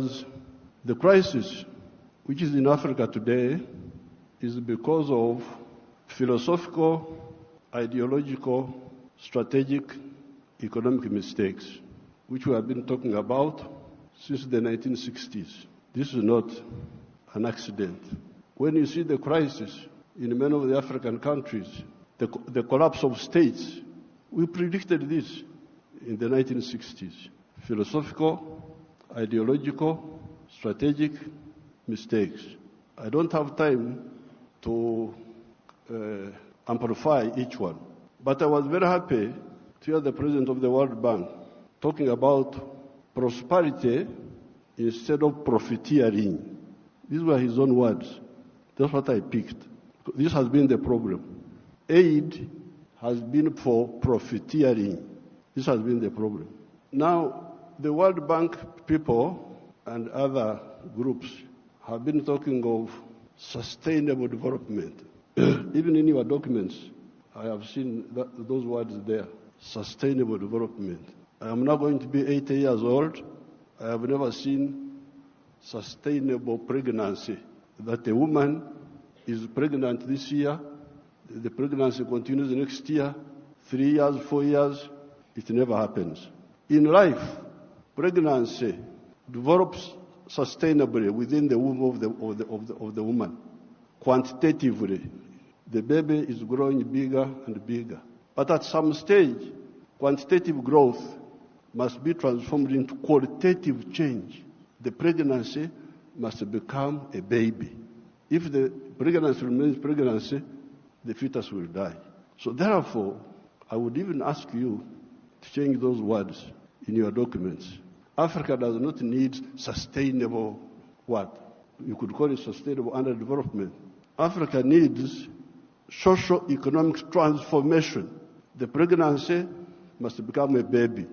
because the crisis which is in Africa today is because of philosophical, ideological, strategic, economic mistakes, which we have been talking about since the 1960s. This is not an accident. When you see the crisis in many of the African countries, the collapse of states, we predicted this in the 1960s. Philosophical, ideological, strategic mistakes. I don't have time to amplify each one. But I was very happy to hear the president of the World Bank talking about prosperity instead of profiteering. These were his own words. That's what I picked. This has been the problem. Aid has been for profiteering. This has been the problem. Now, the World Bank people and other groups have been talking of sustainable development. Even in your documents, I have seen those words there. Sustainable development. I am now going to be 80 years old. I have never seen sustainable pregnancy. That a woman is pregnant this year, the pregnancy continues next year, 3 years, 4 years, it never happens. In life, pregnancy develops sustainably within the womb of the woman. Quantitatively, the baby is growing bigger and bigger. But at some stage, quantitative growth must be transformed into qualitative change. The pregnancy must become a baby. If the pregnancy remains pregnancy, the fetus will die. So therefore, I would even ask you to change those words in your documents. Africa does not need sustainable what? You could call it sustainable underdevelopment. Africa needs socio-economic transformation. The pregnancy must become a baby.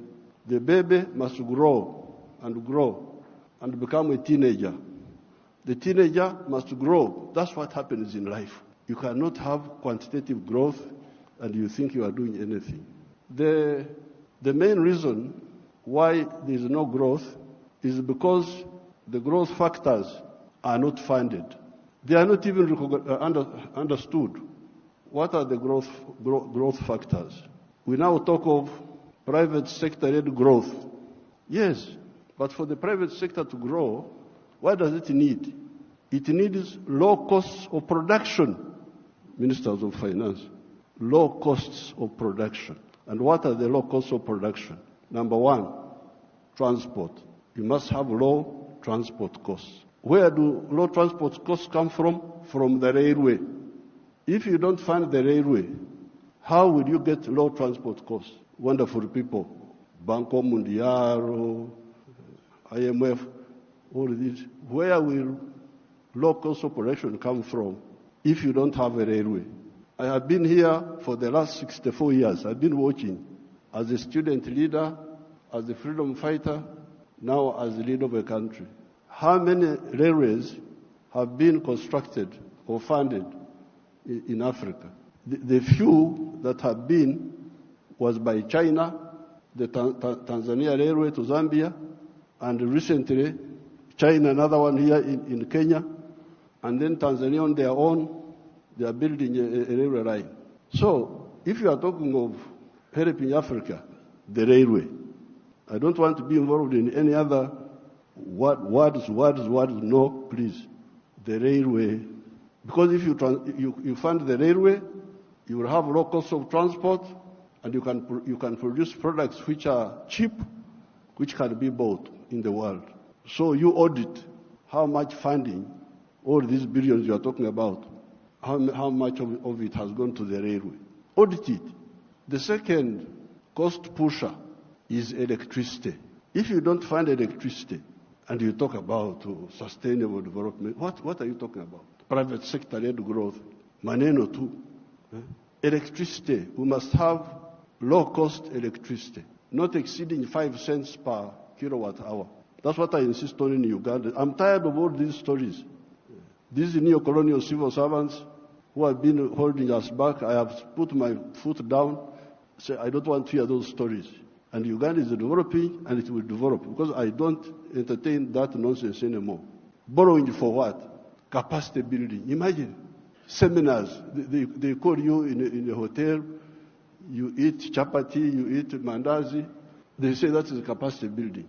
The baby must grow and become a teenager. The teenager must grow. That's what happens in life. You cannot have quantitative growth and you think you are doing anything. The main reason why there is no growth is because the growth factors are not funded. They are not even understood. What are the growth factors? We now talk of private sector-led growth. Yes, but for the private sector to grow, what does it need? It needs low costs of production. Ministers of Finance, low costs of production. And what are the low costs of production? Number one, transport. You must have low transport costs. Where do low transport costs come from? From the railway. If you don't fund the railway, how will you get low transport costs? Wonderful people. Banco Mundial, IMF, all these. Where will low cost of production come from if you don't have a railway? I have been here for the last 64 years. I've been watching as a student leader, as a freedom fighter, now as the leader of a country. How many railways have been constructed or funded in Africa? The few that have been was by China, the Tanzania Railway to Zambia, and recently China, another one here in Kenya, and then Tanzania on their own, they are building a railway line. So, if you are talking of helping Africa, the railway, I don't want to be involved in any other words, no, please. The railway. Because if you fund the railway, you will have low cost of transport, and you can produce products which are cheap, which can be bought in the world. So you audit how much funding, all these billions you are talking about, how much of it has gone to the railway. Audit it. The second cost pusher is electricity. If you don't find electricity and you talk about sustainable development, what are you talking about? Private sector-led growth, maneno too. Electricity, we must have low-cost electricity, not exceeding 5 cents per kilowatt hour. That's what I insist on in Uganda. I'm tired of all these stories. These neo-colonial civil servants who have been holding us back, I have put my foot down, say, I don't want to hear those stories. And Uganda is developing, and it will develop, because I don't entertain that nonsense anymore. Borrowing for what? Capacity building. Imagine seminars. They call you in a hotel, you eat chapati, you eat mandazi. They say that is capacity building.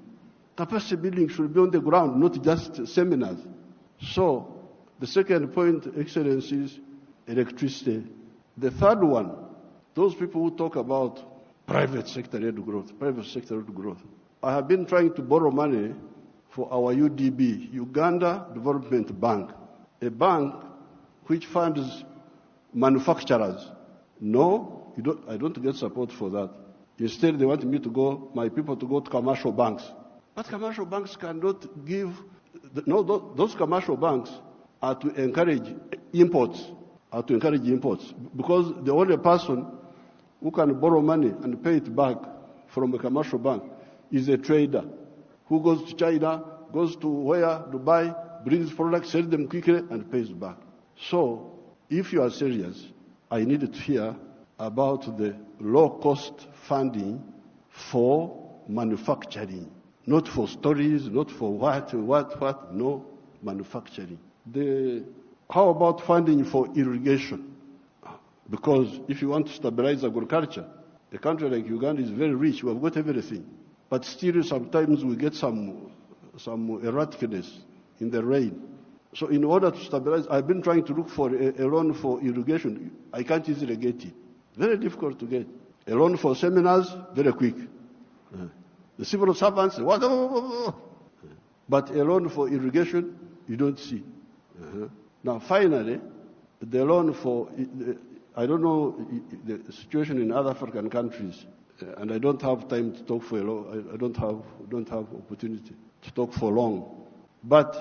Capacity building should be on the ground, not just seminars. So, the second point, Excellency, is electricity. The third one, those people who talk about private sector-led growth. I have been trying to borrow money for our UDB, Uganda Development Bank, a bank which funds manufacturers. No, I don't get support for that. Instead, they want me to go, my people to go to commercial banks. But commercial banks cannot give, those commercial banks are to encourage imports, because the only person who can borrow money and pay it back from a commercial bank is a trader who goes to China, goes to Dubai, brings products, sells them quickly, and pays back. So, if you are serious, I need to hear about the low-cost funding for manufacturing. Not for stories, not for what, no, manufacturing. How about funding for irrigation? Because if you want to stabilize agriculture, a country like Uganda is very rich, we have got everything. But still sometimes we get some erraticness in the rain. So in order to stabilize, I've been trying to look for a loan for irrigation. I can't easily get it. Very difficult to get. A loan for seminars, very quick. The civil servants, what? But a loan for irrigation, you don't see. Now, finally, the loan for, I don't know the situation in other African countries, and I don't have time to talk for a long, I don't have opportunity to talk for long. But